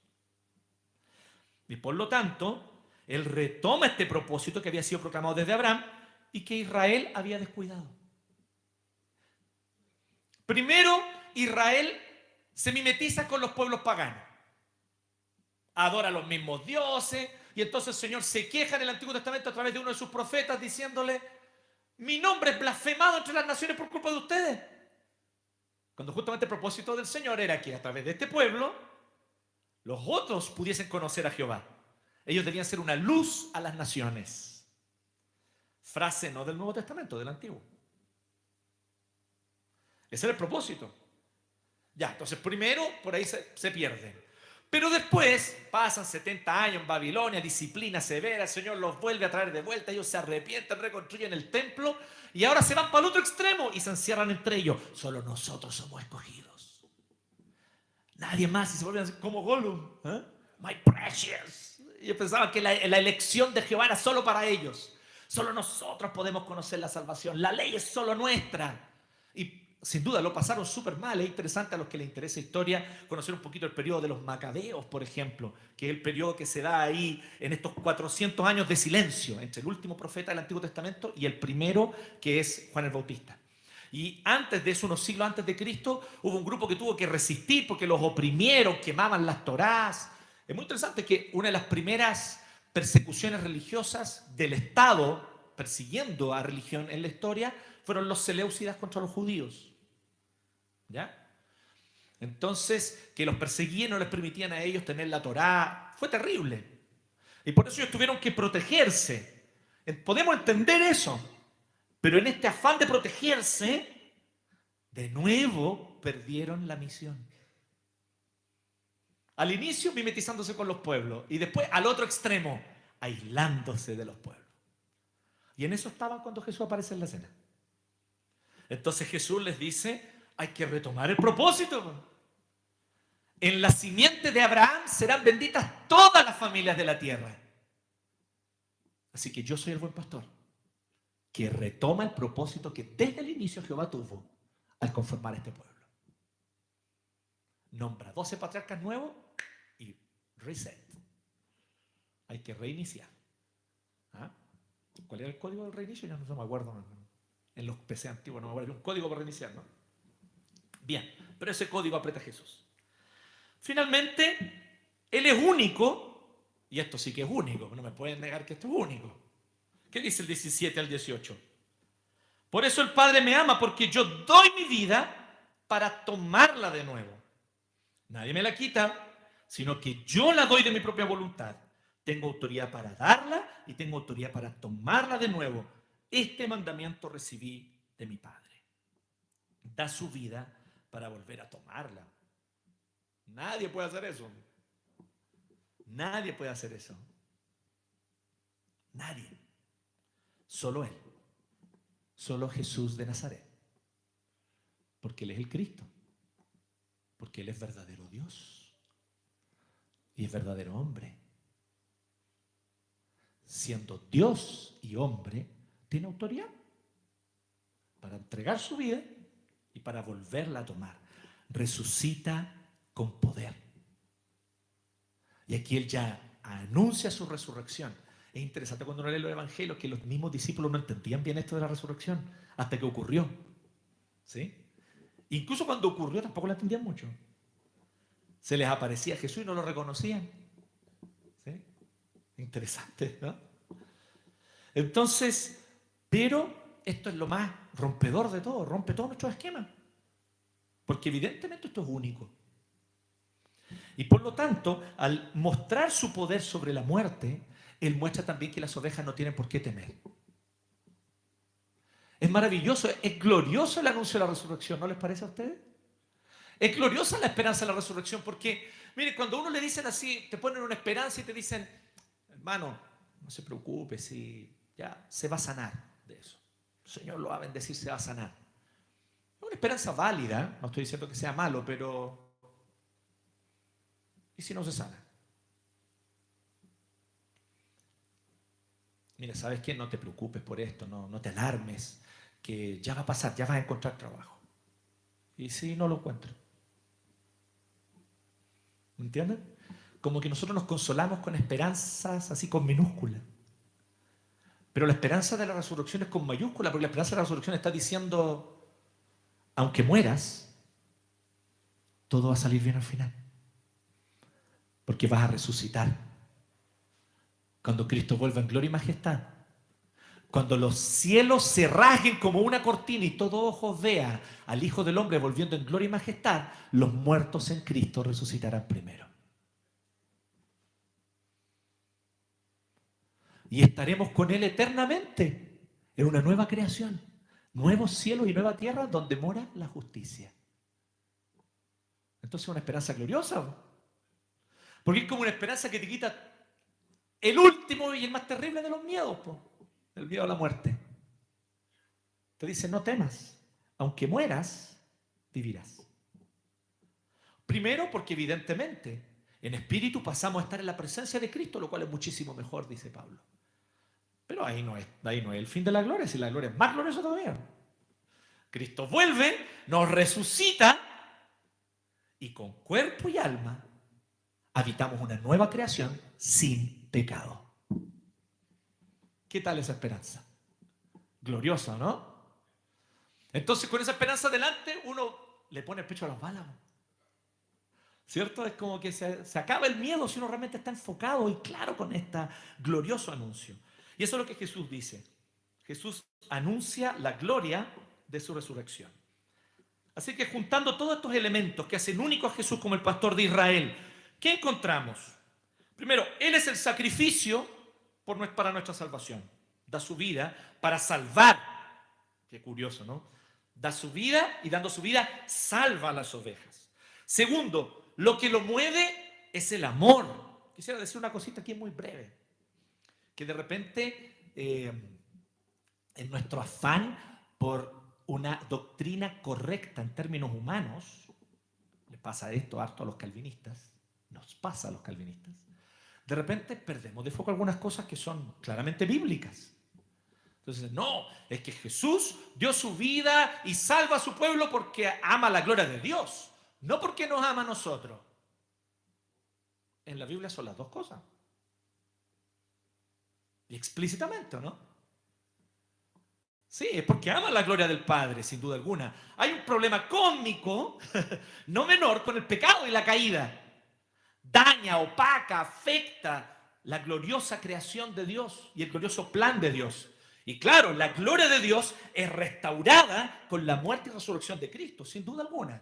Speaker 2: Y por lo tanto, Él retoma este propósito que había sido proclamado desde Abraham y que Israel había descuidado. Primero, Israel se mimetiza con los pueblos paganos. Adora a los mismos dioses. Y entonces el Señor se queja en el Antiguo Testamento a través de uno de sus profetas diciéndole, mi nombre es blasfemado entre las naciones por culpa de ustedes. Cuando justamente el propósito del Señor era que a través de este pueblo los otros pudiesen conocer a Jehová. Ellos debían ser una luz a las naciones. Frase no del Nuevo Testamento, del Antiguo. Ese era el propósito. Ya, entonces primero por ahí se pierden. Pero después pasan 70 años en Babilonia, disciplina severa, el Señor los vuelve a traer de vuelta, ellos se arrepienten, reconstruyen el templo y ahora se van para el otro extremo y se encierran entre ellos. Solo nosotros somos escogidos. Nadie más, y se vuelven como Gollum. My precious. Ellos pensaban que la elección de Jehová era solo para ellos. Solo nosotros podemos conocer la salvación. La ley es solo nuestra. Y sin duda lo pasaron súper mal. Es interesante a los que les interesa historia conocer un poquito el periodo de los Macabeos, por ejemplo, que es el periodo que se da ahí en estos 400 años de silencio entre el último profeta del Antiguo Testamento y el primero, que es Juan el Bautista. Y antes de eso, unos siglos antes de Cristo, hubo un grupo que tuvo que resistir porque los oprimieron, quemaban las torás. Es muy interesante que una de las primeras persecuciones religiosas del Estado, persiguiendo a religión en la historia, fueron los seleucidas contra los judíos. ¿Ya? Entonces, que los perseguían no les permitían a ellos tener la Torá. Fue terrible. Y por eso ellos tuvieron que protegerse. Podemos entender eso. Pero en este afán de protegerse, de nuevo perdieron la misión. Al inicio mimetizándose con los pueblos y después al otro extremo, aislándose de los pueblos. Y en eso estaban cuando Jesús aparece en la escena. Entonces Jesús les dice, hay que retomar el propósito. En la simiente de Abraham serán benditas todas las familias de la tierra. Así que yo soy el buen pastor, que retoma el propósito que desde el inicio Jehová tuvo al conformar este pueblo. Nombra 12 patriarcas nuevos y reset. Hay que reiniciar. ¿Ah? ¿Cuál era el código del reinicio? Ya no me acuerdo. En los PC antiguos no me acuerdo. Hay un código para reiniciar, ¿no? Bien, pero ese código aprieta Jesús. Finalmente, Él es único, y esto sí que es único, no me pueden negar que esto es único. ¿Qué dice el 17 al 18? Por eso el Padre me ama, porque yo doy mi vida para tomarla de nuevo. Nadie me la quita, sino que yo la doy de mi propia voluntad. Tengo autoridad para darla y tengo autoridad para tomarla de nuevo. Este mandamiento recibí de mi Padre. Da su vida para volver a tomarla. Nadie puede hacer eso. Nadie puede hacer eso. Nadie. Solo Él. Solo Jesús de Nazaret. Porque Él es el Cristo. Porque Él es verdadero Dios. Y es verdadero hombre. Siendo Dios y hombre, tiene autoridad para entregar su vida y para volverla a tomar. Resucita con poder. Y aquí Él ya anuncia su resurrección. Es interesante cuando uno lee los evangelios que los mismos discípulos no entendían bien esto de la resurrección hasta que ocurrió. ¿Sí? Incluso cuando ocurrió tampoco la entendían mucho. Se les aparecía Jesús y no lo reconocían. ¿Sí? Interesante, ¿no? Entonces, pero esto es lo más rompedor de todo, rompe todos nuestros esquemas. Porque evidentemente esto es único. Y por lo tanto, al mostrar su poder sobre la muerte, Él muestra también que las ovejas no tienen por qué temer. Es maravilloso, es glorioso el anuncio de la resurrección, ¿no les parece a ustedes? Es gloriosa la esperanza de la resurrección porque, mire, cuando a uno le dicen así, te ponen una esperanza y te dicen, hermano, no se preocupe, si ya se va a sanar de eso. El Señor lo va a bendecir, se va a sanar. Es una esperanza válida, no estoy diciendo que sea malo, pero ¿y si no se sana? Mira, ¿sabes qué? No te preocupes por esto, no te alarmes, que ya va a pasar, ya vas a encontrar trabajo. ¿Y si no lo encuentro? ¿Me entienden? Como que nosotros nos consolamos con esperanzas así con minúsculas. Pero la esperanza de la resurrección es con mayúscula, porque la esperanza de la resurrección está diciendo, aunque mueras, todo va a salir bien al final. Porque vas a resucitar. Cuando Cristo vuelva en gloria y majestad. Cuando los cielos se rasguen como una cortina y todo ojo vea al Hijo del Hombre volviendo en gloria y majestad, los muertos en Cristo resucitarán primero. Y estaremos con Él eternamente en una nueva creación, nuevos cielos y nueva tierra donde mora la justicia. Entonces es una esperanza gloriosa. Porque es como una esperanza que te quita el último y el más terrible de los miedos, el miedo a la muerte. Te dice, no temas, aunque mueras, vivirás. Primero, porque evidentemente en espíritu pasamos a estar en la presencia de Cristo, lo cual es muchísimo mejor, dice Pablo. Pero ahí no es el fin de la gloria, si la gloria es más gloriosa todavía. Cristo vuelve, nos resucita y con cuerpo y alma habitamos una nueva creación sin pecado. ¿Qué tal esa esperanza? Gloriosa, ¿no? Entonces, con esa esperanza delante, uno le pone el pecho a las balas. ¿Cierto? Es como que se acaba el miedo si uno realmente está enfocado y claro con este glorioso anuncio. Y eso es lo que Jesús dice. Jesús anuncia la gloria de su resurrección. Así que juntando todos estos elementos que hacen único a Jesús como el pastor de Israel, ¿qué encontramos? Primero, Él es el sacrificio para nuestra salvación. Da su vida para salvar. Qué curioso, ¿no? Da su vida y dando su vida salva a las ovejas. Segundo, lo que lo mueve es el amor. Quisiera decir una cosita aquí muy breve. Que de repente, en nuestro afán por una doctrina correcta en términos humanos, le pasa esto harto a los calvinistas, nos pasa a los calvinistas, de repente perdemos de foco algunas cosas que son claramente bíblicas. Entonces, no, es que Jesús dio su vida y salva a su pueblo porque ama la gloria de Dios, no porque nos ama a nosotros. En la Biblia son las dos cosas. Y explícitamente, ¿no? Sí, es porque ama la gloria del Padre, sin duda alguna. Hay un problema cósmico, no menor, con el pecado y la caída. Daña, opaca, afecta la gloriosa creación de Dios y el glorioso plan de Dios. Y claro, la gloria de Dios es restaurada con la muerte y resurrección de Cristo, sin duda alguna.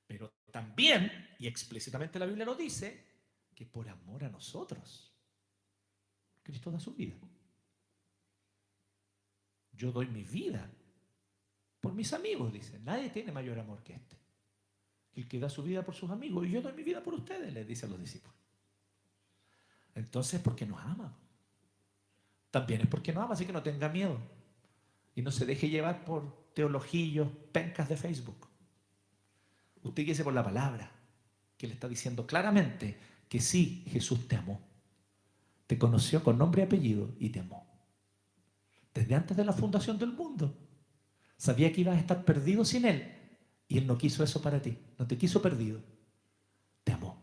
Speaker 2: Pero también, y explícitamente la Biblia lo dice, que por amor a nosotros, Cristo da su vida. Yo doy mi vida por mis amigos, dice. Nadie tiene mayor amor que este. El que da su vida por sus amigos. Y yo doy mi vida por ustedes, les dice a los discípulos. Entonces, porque nos ama. También es porque nos ama, así que no tenga miedo. Y no se deje llevar por teologillos, pencas de Facebook. Usted guíese por la palabra, que le está diciendo claramente que sí, Jesús te amó. Te conoció con nombre y apellido y te amó. Desde antes de la fundación del mundo. Sabía que ibas a estar perdido sin Él. Y Él no quiso eso para ti. No te quiso perdido. Te amó.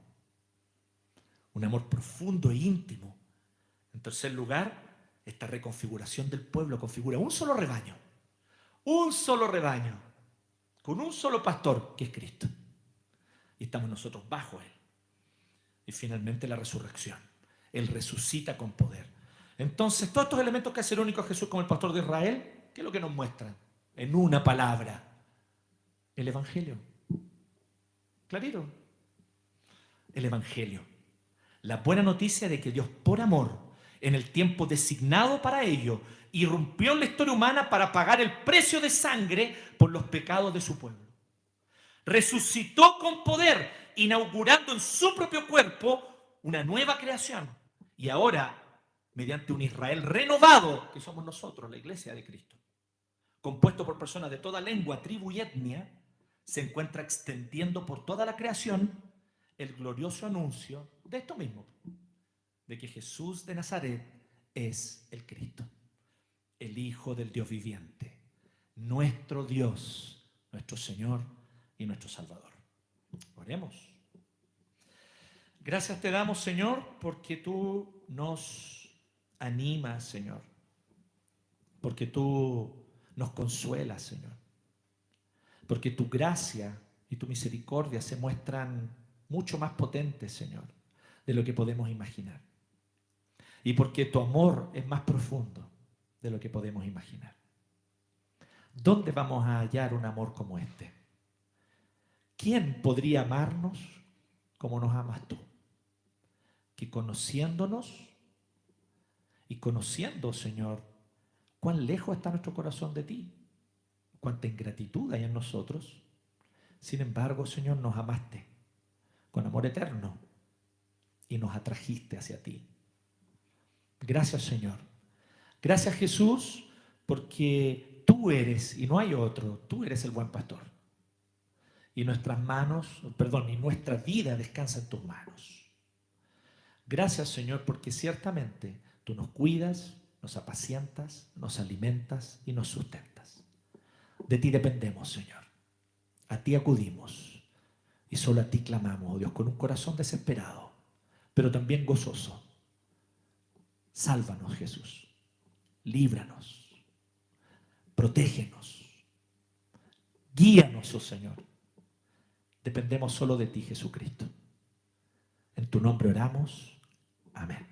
Speaker 2: Un amor profundo e íntimo. En tercer lugar, esta reconfiguración del pueblo configura un solo rebaño. Un solo rebaño. Con un solo pastor, que es Cristo. Y estamos nosotros bajo Él. Y finalmente la resurrección. Él resucita con poder. Entonces, todos estos elementos que hacen único a Jesús como el pastor de Israel, ¿qué es lo que nos muestran? En una palabra, el Evangelio. Clarito. El Evangelio. La buena noticia de que Dios, por amor, en el tiempo designado para ello, irrumpió en la historia humana para pagar el precio de sangre por los pecados de su pueblo. Resucitó con poder, inaugurando en su propio cuerpo una nueva creación. Y ahora, mediante un Israel renovado, que somos nosotros, la iglesia de Cristo, compuesto por personas de toda lengua, tribu y etnia, se encuentra extendiendo por toda la creación el glorioso anuncio de esto mismo, de que Jesús de Nazaret es el Cristo, el Hijo del Dios viviente, nuestro Dios, nuestro Señor y nuestro Salvador. Oremos. Gracias te damos, Señor, porque tú nos animas, Señor, porque tú nos consuelas, Señor, porque tu gracia y tu misericordia se muestran mucho más potentes, Señor, de lo que podemos imaginar, y porque tu amor es más profundo de lo que podemos imaginar. ¿Dónde vamos a hallar un amor como este? ¿Quién podría amarnos como nos amas tú? Que conociéndonos y conociendo, Señor, cuán lejos está nuestro corazón de ti, cuánta ingratitud hay en nosotros, sin embargo, Señor, nos amaste con amor eterno y nos atrajiste hacia ti. Gracias, Señor. Gracias, Jesús, porque tú eres, y no hay otro, tú eres el buen pastor. Y nuestras manos, y nuestra vida descansa en tus manos. Gracias, Señor, porque ciertamente tú nos cuidas, nos apacientas, nos alimentas y nos sustentas. De ti dependemos, Señor. A ti acudimos y solo a ti clamamos, oh Dios, con un corazón desesperado, pero también gozoso. Sálvanos, Jesús. Líbranos. Protégenos. Guíanos, oh Señor. Dependemos solo de ti, Jesucristo. En tu nombre oramos. Amén.